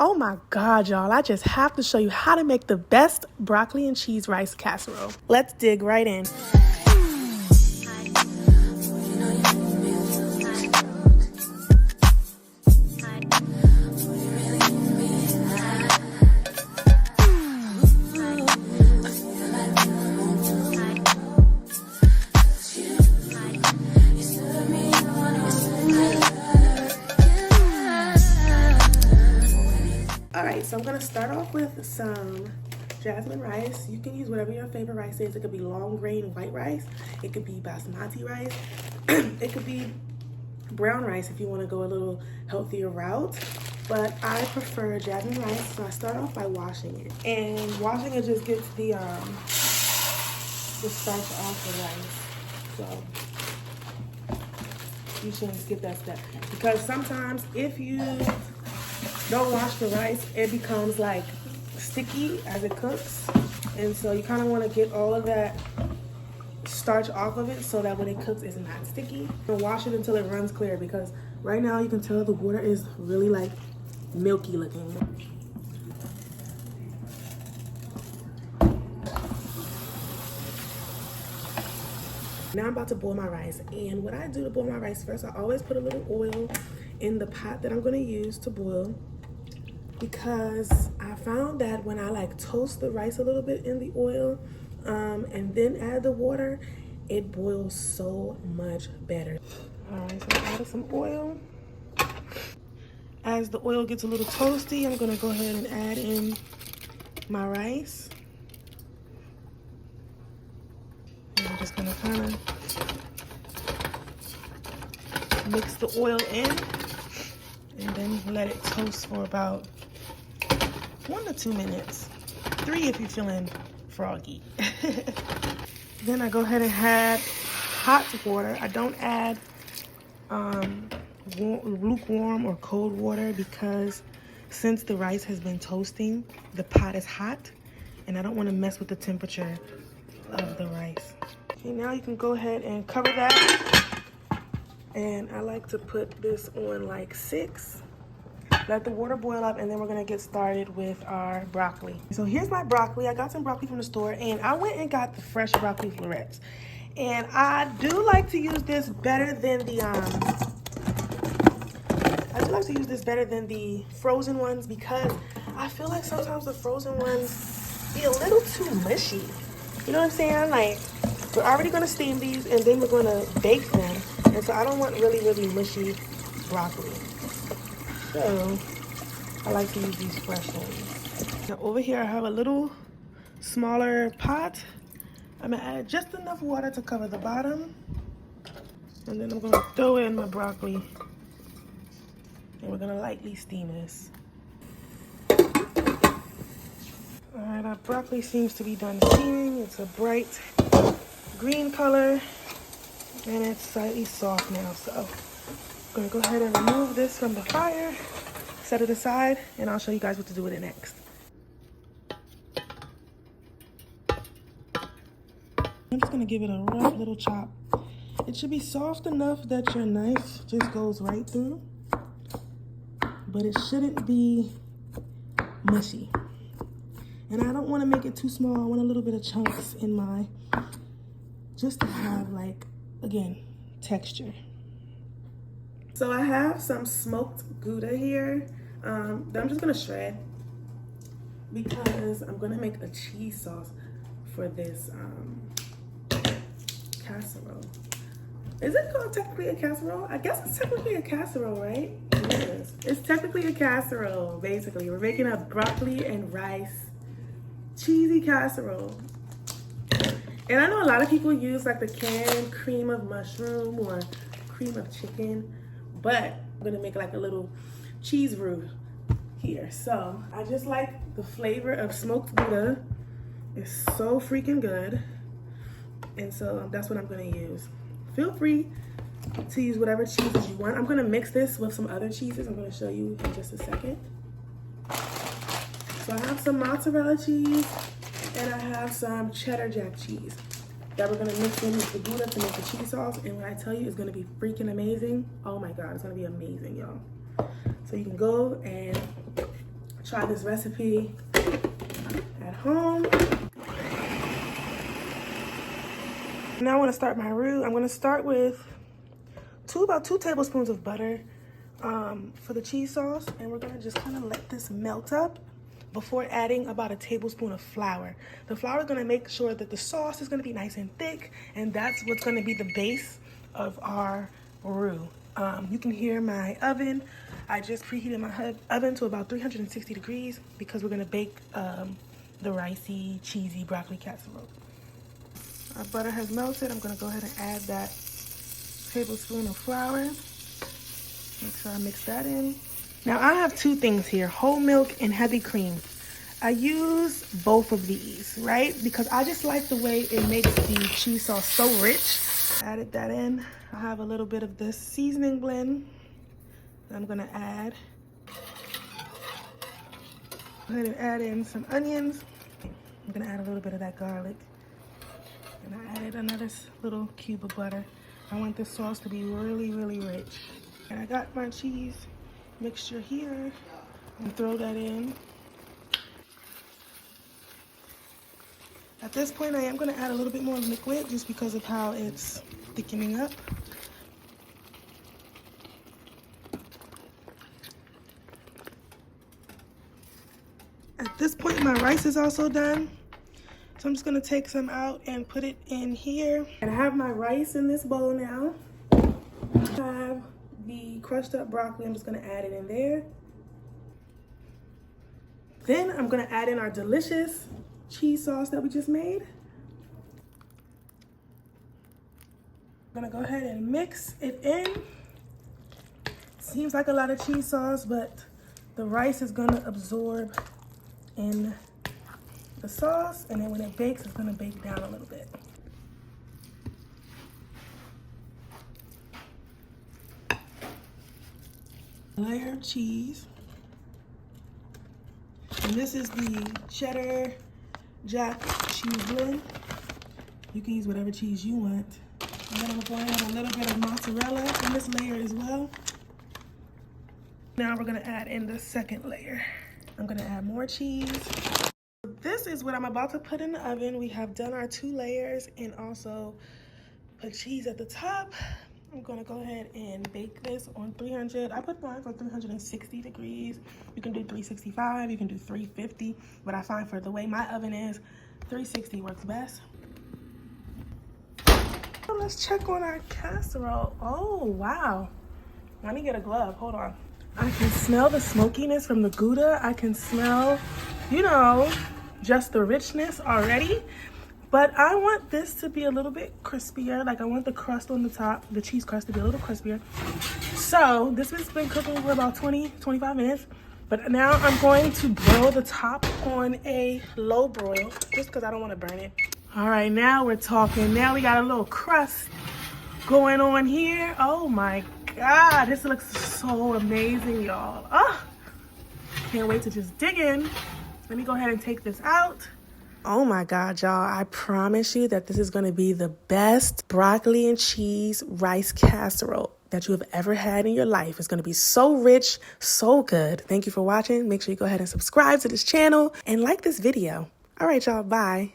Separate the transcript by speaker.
Speaker 1: Oh my God, y'all, I just have to show you how to make the best broccoli and cheese rice casserole. Let's dig right in. Alright, so I'm going to start off with some jasmine rice. You can use whatever your favorite rice is. It could be long grain white rice. It could be basmati rice. It could be brown rice if you want to go a little healthier route. But I prefer jasmine rice, so I start off by washing it. And washing it just gets the starch off the rice. So you shouldn't skip that step. Because sometimes if you don't wash the rice, it becomes like sticky as it cooks, and so you kind of want to get all of that starch off of it so that when it cooks it's not sticky. And wash it until it runs clear, because right now you can tell the water is really like milky looking. Now I'm about to boil my rice, and what I do to boil my rice first, I always put a little oil in the pot that I'm going to use to boil, because I found that when I like toast the rice a little bit in the oil and then add the water, it boils so much better. All right, so I added some oil. As the oil gets a little toasty, I'm gonna go ahead and add in my rice. And I'm just gonna kind of mix the oil in and then let it toast for about 1 to 2 minutes. 3 if you're feeling froggy. Then I go ahead and add hot water. I don't add lukewarm or cold water, because since the rice has been toasting, the pot is hot and I don't want to mess with the temperature of the rice. Okay, now you can go ahead and cover that. And I like to put this on like 6. Let the water boil up, and then we're gonna get started with our broccoli. So here's my broccoli. I got some broccoli from the store, and I went and got the fresh broccoli florets. And I do like to use this better than the frozen ones, because I feel like sometimes the frozen ones be a little too mushy. You know what I'm saying? Like, we're already gonna steam these, and then we're gonna bake them. And so I don't want really, really mushy broccoli. So I like to use these fresh ones. Now over here I have a little smaller pot. I'm gonna add just enough water to cover the bottom. And then I'm gonna throw in my broccoli. And we're gonna lightly steam this. Alright, our broccoli seems to be done steaming. It's a bright green color. And it's slightly soft now, so I'm gonna go ahead and remove this from the fire, set it aside, and I'll show you guys what to do with it next. I'm just gonna give it a rough little chop. It should be soft enough that your knife just goes right through, but it shouldn't be mushy. And I don't want to make it too small. I want a little bit of chunks in my, just to have like, again, texture. So I have some smoked Gouda here that I'm just gonna shred, because I'm gonna make a cheese sauce for this casserole. Is it called technically a casserole? I guess it's technically a casserole, right? It is. It's technically a casserole, basically. We're making a broccoli and rice cheesy casserole. And I know a lot of people use like the canned cream of mushroom or cream of chicken, but I'm gonna make like a little cheese roux here. So I just like the flavor of smoked Gouda. It's so freaking good. And so that's what I'm gonna use. Feel free to use whatever cheeses you want. I'm gonna mix this with some other cheeses. I'm gonna show you in just a second. So I have some mozzarella cheese and I have some cheddar jack cheese that we're gonna mix in with the Gouda to make the cheese sauce. And when I tell you it's gonna be freaking amazing, oh my God, it's gonna be amazing, y'all. So you can go and try this recipe at home. Now I want to start my roux. I'm going to start with about 2 tablespoons of butter for the cheese sauce, and we're going to just kind of let this melt up before adding about a tablespoon of flour. The flour is going to make sure that the sauce is going to be nice and thick, and that's what's going to be the base of our roux. You can hear my oven. I just preheated my oven to about 360 degrees because we're going to bake the ricey, cheesy broccoli casserole. Our butter has melted. I'm going to go ahead and add that tablespoon of flour. Make sure I mix that in. Now I have 2 things here, whole milk and heavy cream. I use both of these, right? Because I just like the way it makes the cheese sauce so rich. Added that in. I have a little bit of this seasoning blend that I'm gonna add. Go ahead and add in some onions. I'm gonna add a little bit of that garlic. And I added another little cube of butter. I want this sauce to be really, really rich. And I got my cheese mixture here, and throw that in. At this point, I am going to add a little bit more liquid just because of how it's thickening up. At this point, my rice is also done. So I'm just going to take some out and put it in here. And I have my rice in this bowl now. I have the crushed up broccoli. I'm just going to add it in there. Then I'm going to add in our delicious cheese sauce that we just made. I'm going to go ahead and mix it in. Seems like a lot of cheese sauce, but the rice is going to absorb in the sauce, and then when it bakes, it's going to bake down a little bit. Layer of cheese. And this is the cheddar jack cheese blend. You can use whatever cheese you want. And then I'm going to add a little bit of mozzarella in this layer as well. Now we're going to add in the second layer. I'm going to add more cheese. This is what I'm about to put in the oven. We have done our 2 layers and also put cheese at the top. I'm gonna go ahead and bake this on 300. I put mine for 360 degrees. You can do 365, you can do 350, but I find for the way my oven is, 360 works best. So let's check on our casserole. Oh, wow. Let me get a glove, hold on. I can smell the smokiness from the Gouda. I can smell, you know, just the richness already. But I want this to be a little bit crispier. Like I want the crust on the top, the cheese crust to be a little crispier. So this has been cooking for about 20-25 minutes. But now I'm going to broil the top on a low broil just because I don't want to burn it. All right, now we're talking. Now we got a little crust going on here. Oh my God, this looks so amazing, y'all. Oh, can't wait to just dig in. Let me go ahead and take this out. Oh my God, y'all, I promise you that this is going to be the best broccoli and cheese rice casserole that you have ever had in your life. It's going to be so rich, so good. Thank you for watching. Make sure you go ahead and subscribe to this channel and like this video. All right, y'all, bye.